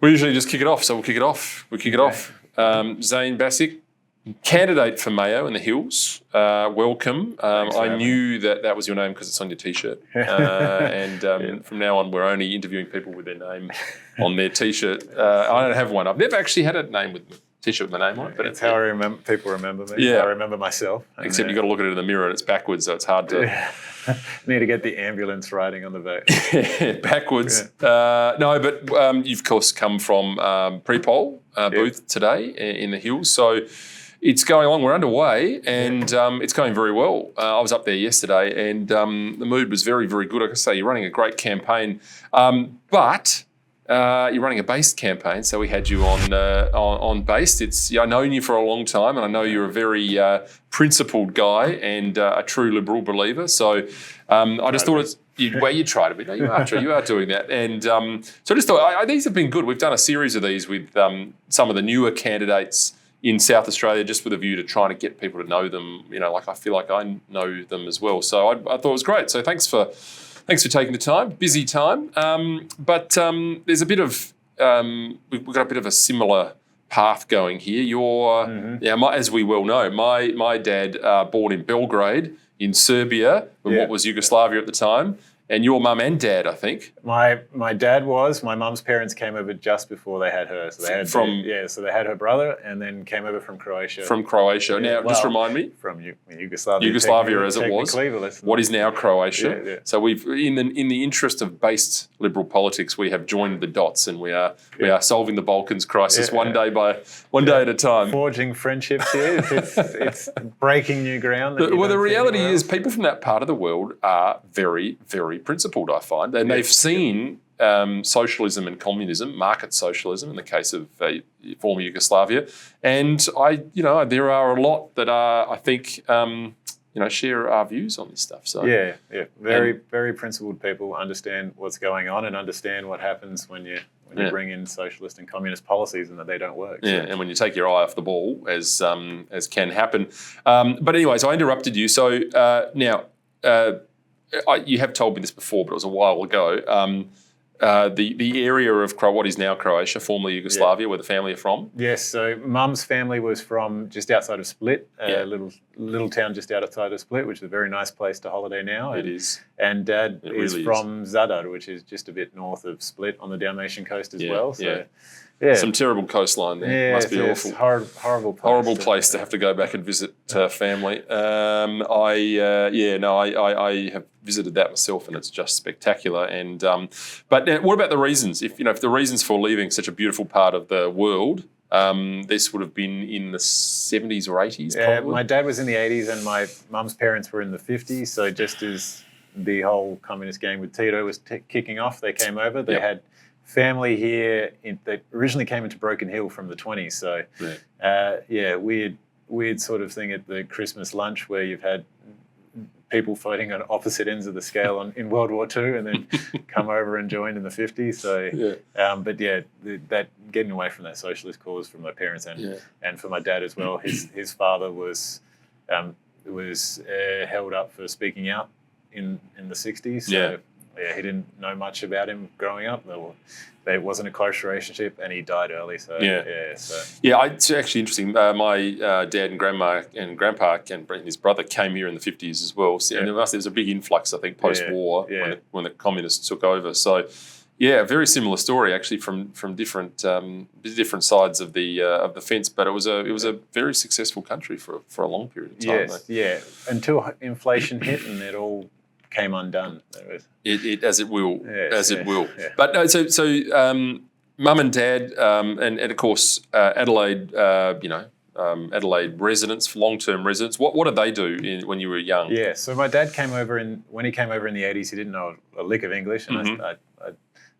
We usually just kick it off, so we'll kick it off. Zane Basic, candidate for Mayo in the Hills. Welcome. I knew that was your name because it's on your T-shirt. From now on, we're only interviewing people with their name on their T-shirt. I don't have one. I've never actually had a name with T-shirt with my name on it. But it's how I remember. People remember me. Yeah. I remember myself. Except you've got to look at it in the mirror and it's backwards, so it's hard to... Need to get the ambulance riding on the back. Yeah, backwards. Yeah. You've of course come from pre-poll booth today in the Hills. So it's going along. We're underway and it's going very well. I was up there yesterday and the mood was very, very good. I can say you're running a great campaign, but you're running a based campaign. So we had you on based. I've known you for a long time and I know you're a very principled guy and a true liberal believer. So I just thought you try to be. No, you are doing that. And so I just thought these have been good. We've done a series of these with some of the newer candidates in South Australia, just with a view to trying to get people to know them. You know, like I feel like I know them as well. So I thought it was great. So thanks for taking the time. Busy time, but there's a bit of we've got a bit of a similar path going here. As we well know, my dad born in Belgrade in Serbia, what was Yugoslavia at the time, and your mum and dad, I think. My dad was. My mum's parents came over just before they had her. So they had so they had her brother and then came over from Croatia. From Croatia. Yeah, now, just remind me. From Yugoslavia. Yugoslavia as it was. What is now Croatia. Yeah. So we've, in the interest of based liberal politics, we have joined the dots and we are solving the Balkans crisis one day at a time. Forging friendships here. It's breaking new ground. Well, the reality is people from that part of the world are very, very principled, I find. And they've seen socialism and communism, market socialism in the case of former Yugoslavia. And there are a lot that are, I think, share our views on this stuff. So very principled people understand what's going on and understand what happens when you bring in socialist and communist policies and that they don't work. Yeah, and when you take your eye off the ball, as can happen. But anyways, I interrupted you. So now. You have told me this before, but it was a while ago. The area of what is now Croatia, formerly Yugoslavia, where the family are from. Yes, so Mum's family was from just outside of Split, a little town just outside of Split, which is a very nice place to holiday now. It is. And Dad is from Zadar, which is just a bit north of Split on the Dalmatian coast as well. So, some terrible coastline there. Yeah, must be awful. Horrible place. Horrible place to have to go back and visit family. I have visited that myself, and it's just spectacular. And but what about the reasons? If the reasons for leaving such a beautiful part of the world, this would have been in the 70s or 80s. Probably. My dad was in the 80s, and my mum's parents were in the 50s. So just as the whole communist game with Tito was kicking off, they came over. They had family here that originally came into Broken Hill from the 20s. So, weird sort of thing at the Christmas lunch where you've had people fighting on opposite ends of the scale in World War II and then come over and join in the 50s. So, that getting away from that socialist cause from my parents and for my dad as well. His father was held up for speaking out in the 60s. So, he didn't know much about him growing up. There wasn't a close relationship, and he died early. So it's actually interesting. My dad and grandma and grandpa and his brother came here in the 50s as well. So, and there was a big influx, I think, post-war when the communists took over. So, a very similar story actually from different sides of the fence. But it was a very successful country for a long period of time. Yes, until inflation hit and it all came undone. It as it will. Yeah. But no, so mum and dad, and of course Adelaide, Adelaide residents, long-term residents. What did they do when you were young? Yeah, so my dad came over when he came over in the 80s. He didn't know a lick of English, and I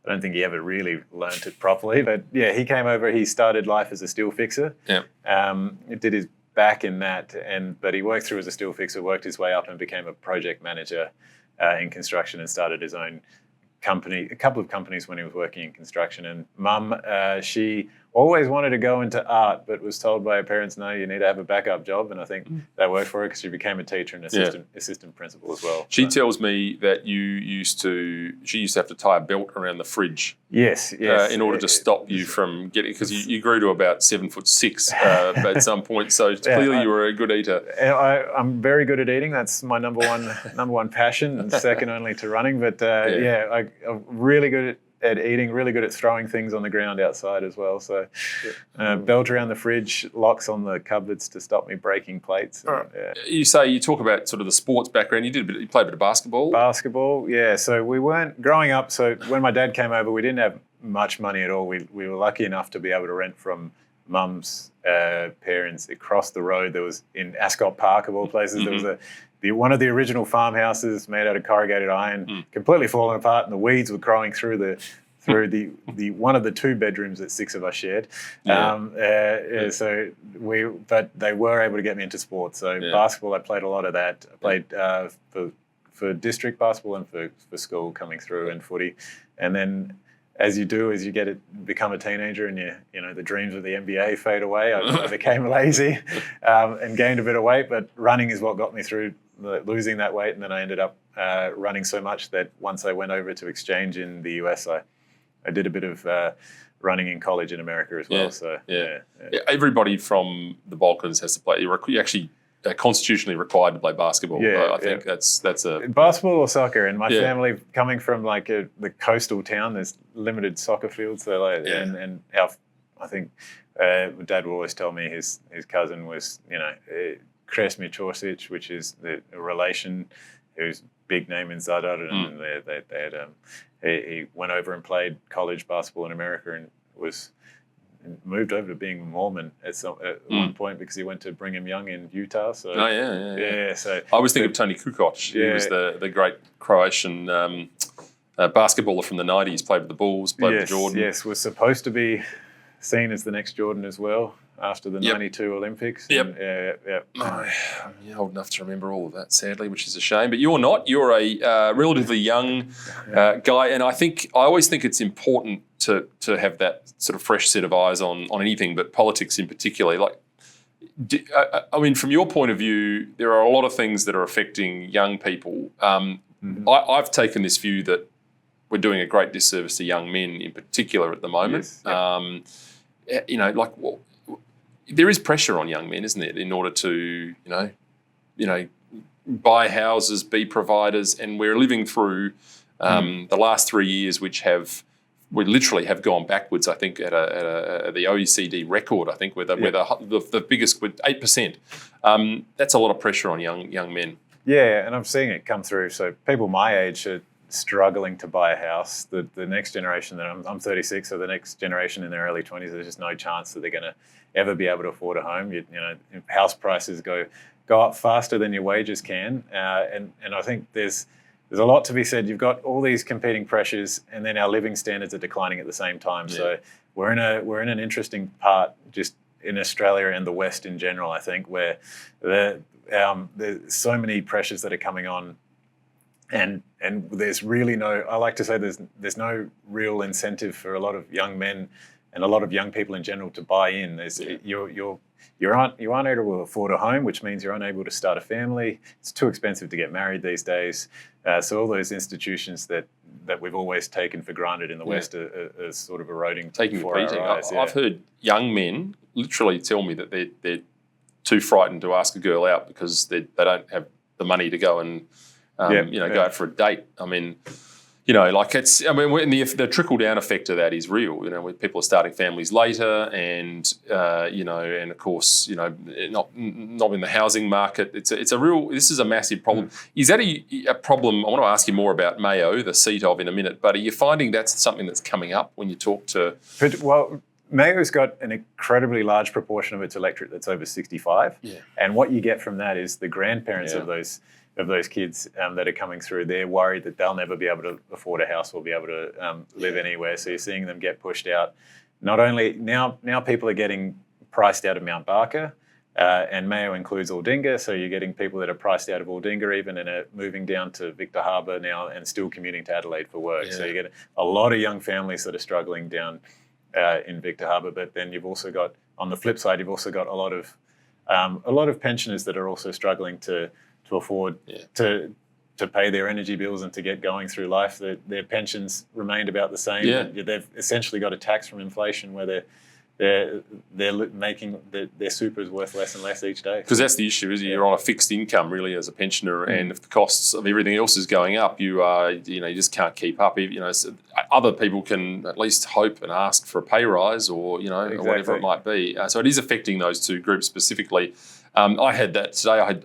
don't think he ever really learnt it properly. But he came over. He started life as a steel fixer. Yeah. He did his back in that, but he worked through as a steel fixer, worked his way up, and became a project manager in construction and started his own a couple of companies when he was working in construction. And Mum, she always wanted to go into art, but was told by her parents, no, you need to have a backup job. And I think that worked for her because she became a teacher and assistant principal as well. She tells me that she used to have to tie a belt around the fridge. Yes. In order to stop you from getting, because you grew to about 7'6" at some point. So clearly you were a good eater. I'm very good at eating. That's my number one passion, and second only to running. But I'm really good at eating, really good at throwing things on the ground outside as well. So belt around the fridge, locks on the cupboards to stop me breaking plates. And, You talk about sort of the sports background. You played a bit of basketball. Basketball, yeah. So we weren't growing up. So when my dad came over, we didn't have much money at all. We were lucky enough to be able to rent from Mum's parents across the road. There was in Ascot Park of all places. There was one of the original farmhouses made out of corrugated iron, completely fallen apart, and the weeds were growing through the one of the 2 bedrooms that 6 of us shared. But they were able to get me into sports. So basketball, I played a lot of that. I played for district basketball and for school coming through, and footy. And then as you become a teenager and the dreams of the NBA fade away, I became lazy and gained a bit of weight, but running is what got me through losing that weight. And then I ended up running so much that once I went over to exchange in the US, I did a bit of running in college in America as well. Everybody from the Balkans has to play. You actually constitutionally required to play basketball. I think that's a basketball or soccer. And my family, coming from the coastal town, there's limited soccer fields. So I think my dad would always tell me his cousin was Kresmi Ćosić, which is a relation who's big name in Zadar, and they had he went over and played college basketball in America and was moved over to being a Mormon at one point because he went to Brigham Young in Utah. So so I was thinking of Tony Kukoc. He was the great Croatian basketballer from the 90s, played with the Bulls, played with Jordan. Yes, was supposed to be seen as the next Jordan as well after the 92 Olympics. I'm old enough to remember all of that, sadly, which is a shame. But you're not. You're a relatively young guy, and I always think it's important to have that sort of fresh set of eyes on anything, but politics in particular. From your point of view, there are a lot of things that are affecting young people. I've taken this view that we're doing a great disservice to young men in particular at the moment. There is pressure on young men, isn't there, in order to, buy houses, be providers, and we're living through the last 3 years, we literally have gone backwards. I think at the OECD record, I think we're the biggest with 8%. That's a lot of pressure on young men. Yeah, and I'm seeing it come through. So people my age are struggling to buy a house. The next generation, that I'm 36, so the next generation in their early 20s, there's just no chance that they're going to ever be able to afford a home. House prices go up faster than your wages can, and I think there's a lot to be said. You've got all these competing pressures, and then our living standards are declining at the same time. Yeah. So we're in an interesting part just in Australia and the West in general, I think, where there's so many pressures that are coming on. And there's really I like to say there's no real incentive for a lot of young men and a lot of young people in general to buy in. You aren't able to afford a home, which means you're unable to start a family. It's too expensive to get married these days. So all those institutions that we've always taken for granted in the West are sort of eroding before our eyes. I've heard young men literally tell me that they're too frightened to ask a girl out because they don't have the money to go and go out for a date. The trickle down effect of that is real. When people are starting families later, and and of course, not in the housing market. This is a massive problem. Is that a problem? I want to ask you more about Mayo, the seat of in a minute. But are you finding that's something that's coming up when you talk to? Mayo's got an incredibly large proportion of its electorate that's over 65, and what you get from that is the grandparents of those kids that are coming through. They're worried that they'll never be able to afford a house or be able to live anywhere. So you're seeing them get pushed out. Not only now people are getting priced out of Mount Barker, And Mayo includes Aldinga, so you're getting people that are priced out of Aldinga even and are moving down to Victor Harbor now and still commuting to Adelaide for work. Yeah. So you get a lot of young families that are struggling down in Victor Harbor. But then you've also got, on the flip side, you've also got a lot of pensioners that are also struggling to afford to pay their energy bills and to get going through life. Their pensions remained about the same. Yeah. They've essentially got a tax from inflation where they're making their super is worth less and less each day. Because that's the issue, is you're on a fixed income really as a pensioner, and if the costs of everything else is going up, you just can't keep up. So other people can at least hope and ask for a pay rise or or whatever it might be. So it is affecting those two groups specifically. I had that today. I had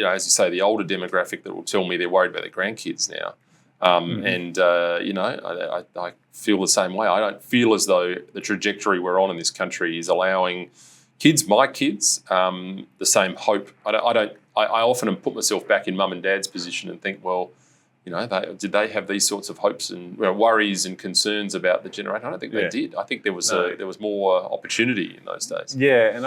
as you say, the older demographic that will tell me they're worried about their grandkids now. And I feel the same way. I don't feel as though the trajectory we're on in this country is allowing my kids, the same hope. I often put myself back in mum and dad's position and think, well, did they have these sorts of hopes and worries and concerns about the generation? I don't think they did. I think there was more opportunity in those days. Yeah, and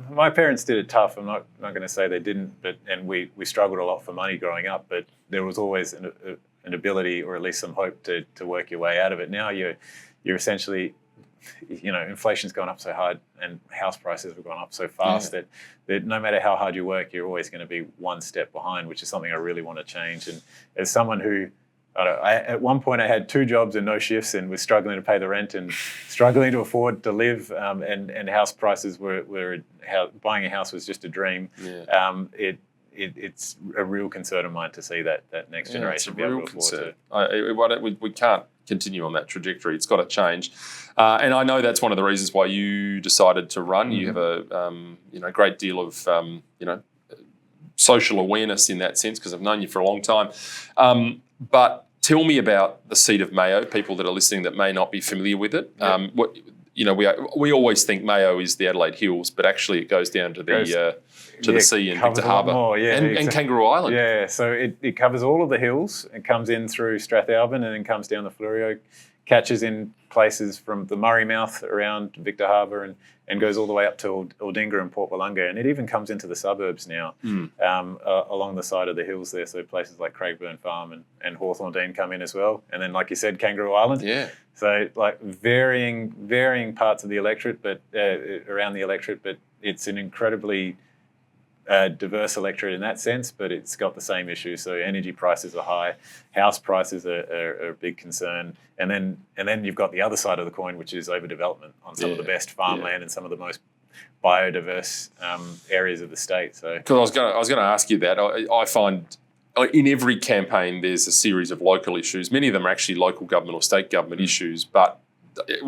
my parents did it tough. I'm not going to say they didn't, and we struggled a lot for money growing up, but there was always an ability or at least some hope to work your way out of it. Now you're essentially, inflation's gone up so hard and house prices have gone up so fast that no matter how hard you work, you're always going to be one step behind, which is something I really want to change. And as someone who, at one point I had 2 jobs and no shifts and was struggling to pay the rent and struggling to afford to live, and house prices buying a house was just a dream. Yeah. It's a real concern of mine to see that next generation be able to afford to. We can't continue on that trajectory. It's got to change, and I know that's one of the reasons why you decided to run. You have a great deal of social awareness in that sense because I've known you for a long time. But tell me about the seat of Mayo. People that are listening that may not be familiar with it. We always think Mayo is the Adelaide Hills, but actually it goes down to the sea in Victor Harbor and Kangaroo Island. Yeah, so it covers all of the hills. It comes in through Strathalbyn and then comes down the Fleurieu, catches in places from the Murray Mouth around Victor Harbor and goes all the way up to Aldinga and Port Wollonga. And it even comes into the suburbs now along the side of the hills there. So places like Craigburn Farm and Hawthorndean come in as well. And then, like you said, Kangaroo Island. Yeah. So like varying parts of the electorate, but around the electorate, but it's an incredibly diverse electorate in that sense, but it's got the same issues. So energy prices are high, house prices are a big concern, and then you've got the other side of the coin, which is overdevelopment on some of the best farmland and some of the most biodiverse areas of the state. So, because I was going to ask you that, I find in every campaign there's a series of local issues. Many of them are actually local government or state government issues,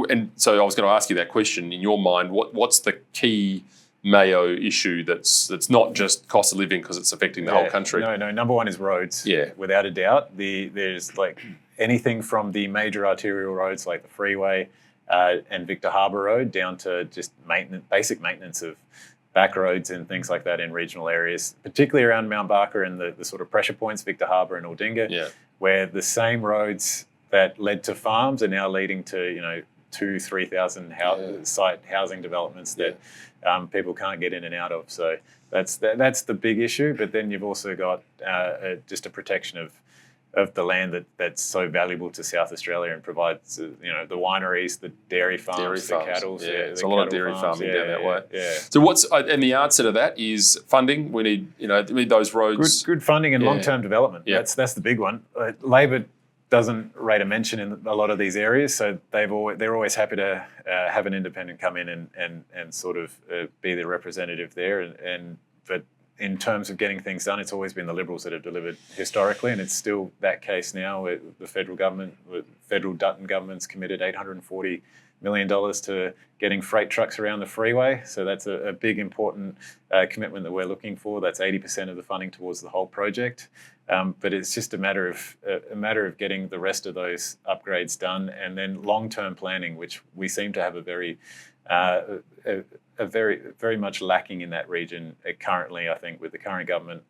and so I was going to ask you that question. In your mind, what's the key Mayo issue that's not just cost of living because it's affecting the whole country? No. Number one is roads. Yeah, without a doubt. There's like anything from the major arterial roads like the freeway and Victor Harbor Road down to just basic maintenance of back roads and things like that in regional areas, particularly around Mount Barker and the sort of pressure points, Victor Harbor and Aldinga, where the same roads that led to farms are now leading to 2,000-3,000 site housing developments that people can't get in and out of. So that's the big issue. But then you've also got just a protection of the land that's so valuable to South Australia and provides the wineries, the dairy farms, the cattle. Yeah, there's a lot of dairy farming down that way. Yeah. So and the answer to that is funding. We need those roads. Good funding and long-term development. Yeah. That's the big one. Labor doesn't rate a mention in a lot of these areas, so they're always happy to have an independent come in and sort of be the representative there. But in terms of getting things done, it's always been the Liberals that have delivered historically, and it's still that case now. Where the federal Dutton government's committed $840 million to getting freight trucks around the freeway. So that's a big important commitment that we're looking for. That's 80% of the funding towards the whole project. But it's just a matter of getting the rest of those upgrades done, and then long-term planning, which we seem to have a very much lacking in that region currently. I think with the current government,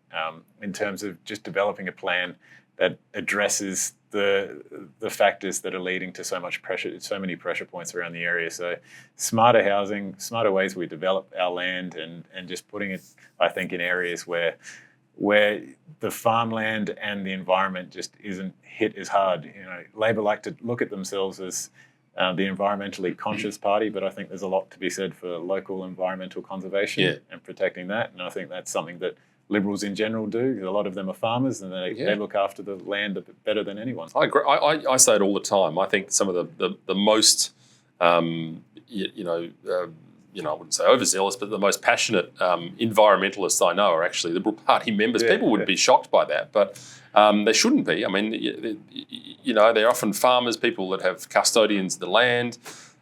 in terms of just developing a plan that addresses the factors that are leading to so many pressure points around the area. So smarter housing, smarter ways we develop our land, and just putting it, I think, in areas where the farmland and the environment just isn't hit as hard. Labor like to look at themselves as the environmentally conscious party, but I think there's a lot to be said for local environmental conservation and protecting that. And I think that's something that Liberals in general do. A lot of them are farmers, and they look after the land a bit better than anyone. I agree. I say it all the time. I think some of the most, I wouldn't say overzealous, but the most passionate environmentalists I know are actually Liberal Party members. People would be shocked by that, but they shouldn't be. I mean, they're often farmers, people that have custodians of the land,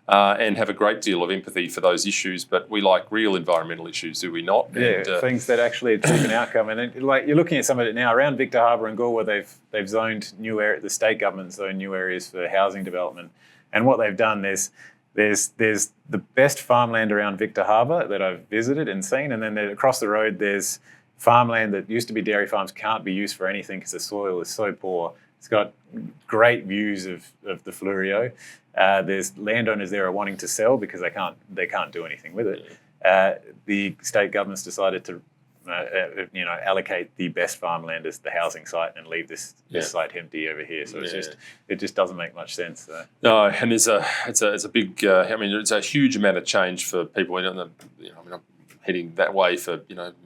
and have a great deal of empathy for those issues. But we like real environmental issues, do we not? Yeah, and, things that actually achieve an outcome. And like you're looking at some of it now around Victor Harbour and Gore, where they've zoned the state government zoned new areas for housing development. And what they've done is there's the best farmland around Victor Harbour that I've visited and seen, and then across the road there's farmland that used to be dairy farms, can't be used for anything because the soil is so poor. It's got great views of the Fleurieu. There's landowners there are wanting to sell because they can't do anything with it. The state government's decided to allocate the best farmland as the housing site and leave this site empty over here. So it just doesn't make much sense. No, and it's a big. It's a huge amount of change for people. I'm heading that way for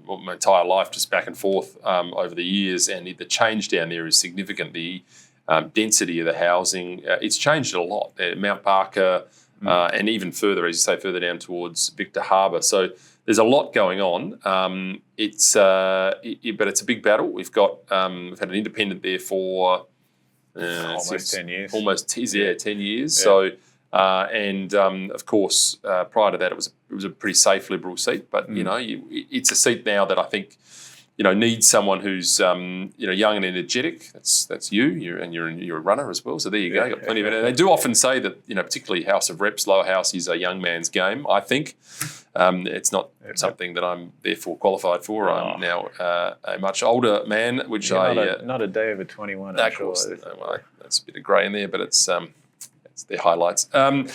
my entire life, just back and forth over the years, and the change down there is significant. The density of the housing, it's changed a lot. Mount Barker, and even further, as you say, further down towards Victor Harbour. So there's a lot going on. But it's a big battle. We've had an independent there for almost 10 years. 10 years. Yeah. So, of course, prior to that, it was a pretty safe Liberal seat. But it's a seat now that I think needs someone who's young and energetic. That's you. You're a runner as well. So there you go. Got plenty of it. They do often say that particularly House of Reps, lower house, is a young man's game. I think it's not something that I'm therefore qualified for. I'm now a much older man, which not a day over 21. Of course, that's a bit of grey in there, but it's their highlights. I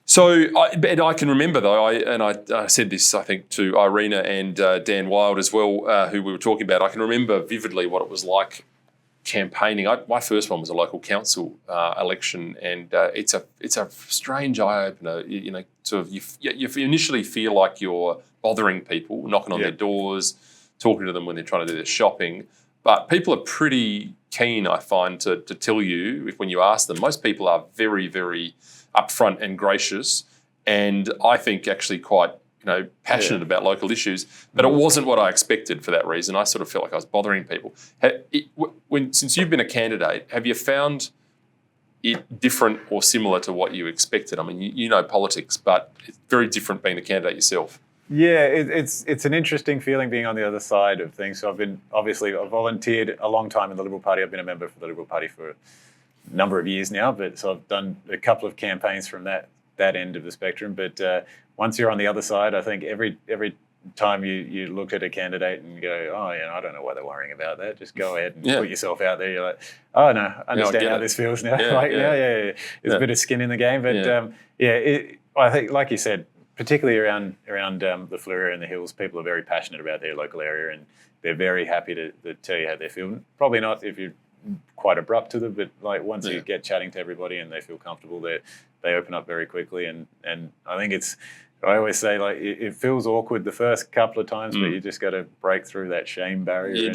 can remember though, I said this I think to Irina and Dan Wilde as well, who we were talking about. I can remember vividly what it was like campaigning. My first one was a local council election, and it's a strange eye opener. You initially feel like you're bothering people, knocking on their doors, talking to them when they're trying to do their shopping. But people are pretty keen, I find, to tell you when you ask them. Most people are very, very upfront and gracious, and I think actually quite passionate about local issues. But it wasn't what I expected for that reason. I sort of felt like I was bothering people. Since you've been a candidate, have you found it different or similar to what you expected? I mean, you know politics, but it's very different being a candidate yourself. Yeah, it's an interesting feeling being on the other side of things. So I've volunteered a long time in the Liberal Party. I've been a member for the Liberal Party for a number of years now, but so I've done a couple of campaigns from that end of the spectrum. But once you're on the other side, I think every time you look at a candidate and go, I don't know why they're worrying about that. Just go ahead and put yourself out there. You're like, oh no, I understand how this feels now. There's a bit of skin in the game, but I think, like you said, particularly around the Fleurieu and the Hills, people are very passionate about their local area, and they're very happy to tell you how they feel. Probably not if you're quite abrupt to them, but like once you get chatting to everybody and they feel comfortable, they open up very quickly. And I think I always say, like, it feels awkward the first couple of times, but you just got to break through that shame barrier. You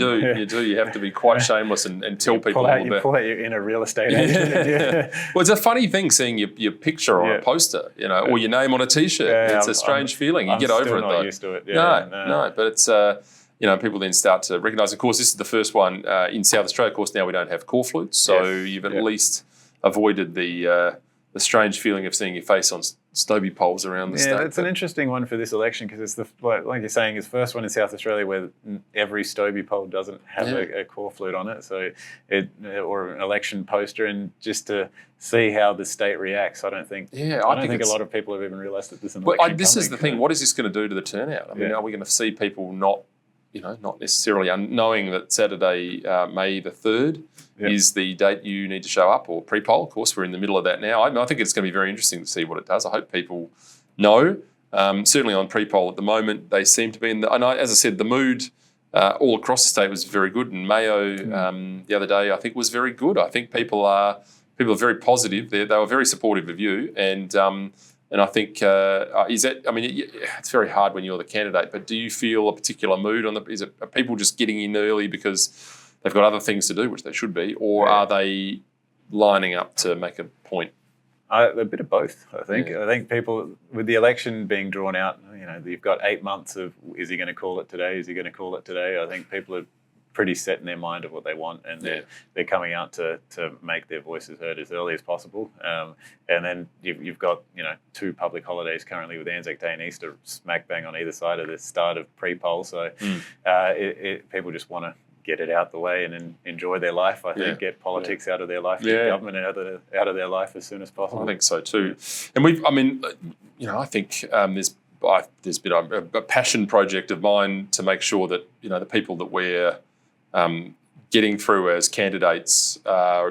do. You have to be quite shameless and tell people all about it. You pull out your inner real estate agent. Well, it's a funny thing seing your picture on a poster, or your name on a T-shirt. It's a strange feeling. You get over it, though. I'm used to it. No, but it's people then start to recognise. Of course, this is the first one in South Australia. Of course, now we don't have call flutes, so you've at least avoided the strange feeling of seeing your face on Stobie poles around the state. Yeah, it's an interesting one for this election because it's like you're saying, it's the first one in South Australia where every Stobie pole doesn't have a call flute on it, so or an election poster, and just to see how the state reacts. I don't think a lot of people have even realised that this election. This is the thing. What is this going to do to the turnout? I mean, are we going to see people not not necessarily knowing that Saturday, May the 3rd is the date you need to show up, or pre-poll. Of course, we're in the middle of that now. I think it's going to be very interesting to see what it does. I hope people know. Certainly on pre-poll at the moment, they seem to be as I said, the mood all across the state was very good. And Mayo the other day, I think, was very good. I think people are very positive. They were very supportive of you, and I think it's very hard when you're the candidate. But do you feel a particular mood are people just getting in early because they've got other things to do, which they should be, or are they lining up to make a point? A bit of both, I think. I think people, with the election being drawn out, you've got 8 months of, is he going to call it today? Is he going to call it today? I think people are pretty set in their mind of what they want, and they're coming out to make their voices heard as early as possible. And then you've got 2 public holidays currently with Anzac Day and Easter smack bang on either side of the start of pre-poll. So people just want to get it out the way and enjoy their life. I think get politics out of their life, get government out of their life as soon as possible. I think so too. And I think there's been a passion project of mine to make sure that the people that we're getting through as candidates are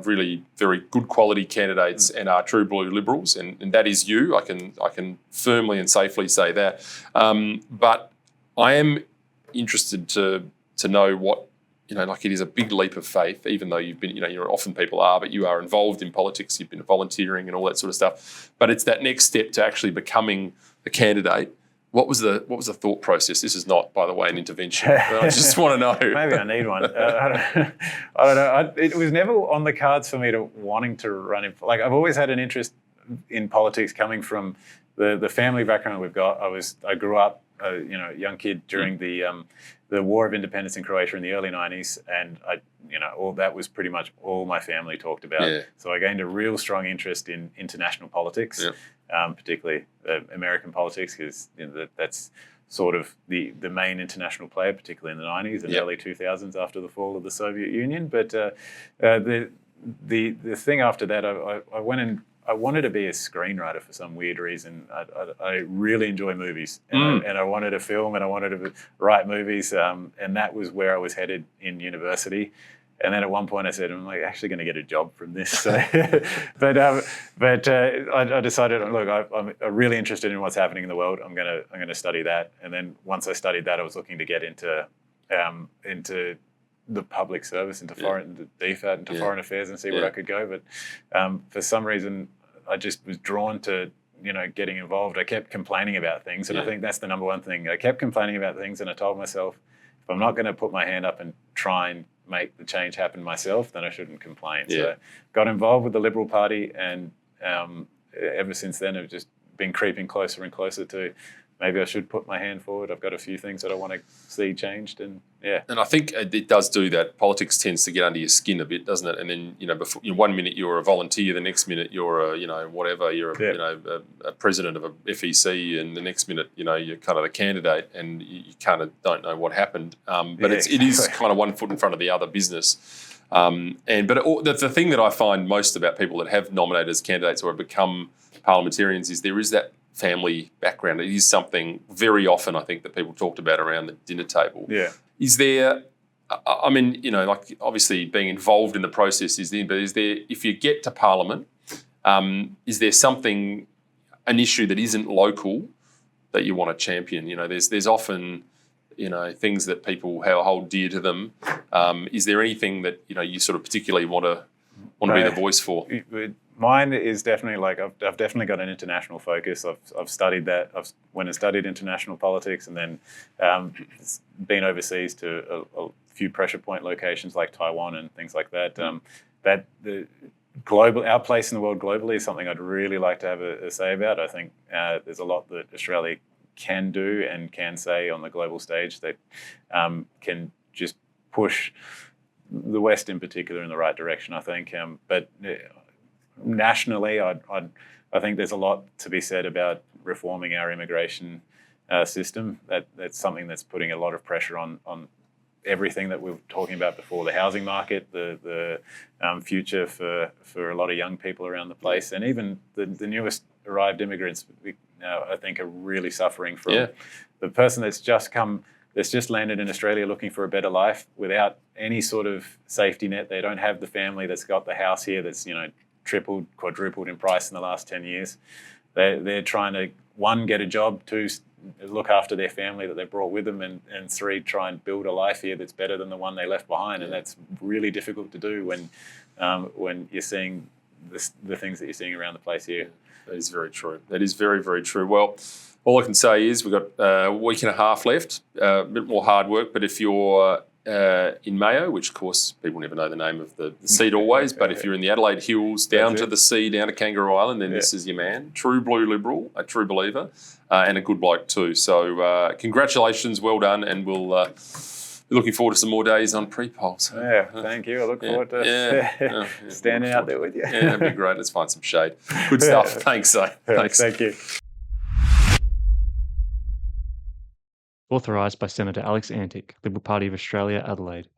really very good quality candidates and are true blue Liberals, and that is you. I can firmly and safely say that. But I am interested to know what, it is a big leap of faith, even though you've been, often people are, but you are involved in politics, you've been volunteering and all that sort of stuff. But it's that next step to actually becoming a candidate. What was the thought process? This is not, by the way, an intervention. I just want to know. Maybe I need one. I don't know. It was never on the cards for me to wanting to run in. I've always had an interest in politics coming from the family background we've got. I grew up, a young kid during the War of Independence in Croatia in the early 90s, and all that was pretty much all my family talked about. Yeah. So I gained a real strong interest in international politics, particularly American politics, because that's sort of the main international player, particularly in the 90s and early 2000s after the fall of the Soviet Union. But the thing after that, I wanted to be a screenwriter for some weird reason. I really enjoy movies, and I wanted to film, and I wanted to write movies, and that was where I was headed in university. And then at one point I said, I'm actually going to get a job from this. So, but I decided, look, I'm really interested in what's happening in the world. I'm going to study that. And then once I studied that, I was looking to get into the public service, into foreign DFAT, into foreign affairs, and see where I could go. But for some reason, I just was drawn to getting involved. I kept complaining about things, and I think that's the number one thing. I kept complaining about things, and I told myself, if I'm not going to put my hand up and try and make the change happen myself, then I shouldn't complain. So got involved with the Liberal Party, and ever since then I've just been creeping closer and closer to maybe I should put my hand forward. I've got a few things that I want to see changed, and And I think it does do that. Politics tends to get under your skin a bit, doesn't it? And then before, 1 minute you're a volunteer, the next minute you're a president of a FEC, and the next minute you're kind of the candidate, and you kind of don't know what happened. But it is kind of one foot in front of the other business. The thing that I find most about people that have nominated as candidates or have become parliamentarians is there is that family background. It is something very often, I think, that people talked about around the dinner table. Yeah. Is there, obviously being involved in the process but is there, if you get to Parliament, is there an issue that isn't local that you want to champion? There's often, things that people hold dear to them. Is there anything that, you sort of particularly want to be the voice for? Mine is definitely I've definitely got an international focus. I've studied that. I've went and studied international politics, and then been overseas to a few pressure point locations like Taiwan and things like that. That the our place in the world globally is something I'd really like to have a say about. I think there's a lot that Australia can do and can say on the global stage that can just push the West in particular in the right direction, I think. But nationally, I think there's a lot to be said about reforming our immigration system. That's something that's putting a lot of pressure on everything that we were talking about before, the housing market, the future for a lot of young people around the place, and even the newest arrived immigrants, I think, are really suffering from the person that's just come that's just landed in Australia looking for a better life without any sort of safety net. They don't have the family that's got the house here that's, tripled, quadrupled in price in the last 10 years. They're trying to, one, get a job, two, look after their family that they brought with them, and three, try and build a life here that's better than the one they left behind. And that's really difficult to do when you're seeing the things that you're seeing around the place here. That is very true. That is very, very true. Well, all I can say is we've got a week and a half left, a bit more hard work, but if you're in Mayo, which of course people never know the name of the seat always, but if you're in the Adelaide Hills, down to the sea, down to Kangaroo Island, then this is your man. True blue Liberal, a true believer, and a good bloke too. So congratulations, well done, and we'll be looking forward to some more days on pre-polls. Yeah, thank you. I look forward to standing out there with you. Yeah, that'd be great. Let's find some shade. Good stuff. Thanks, Zane. Thanks. Thank you. Authorised by Senator Alex Antic, Liberal Party of Australia, Adelaide.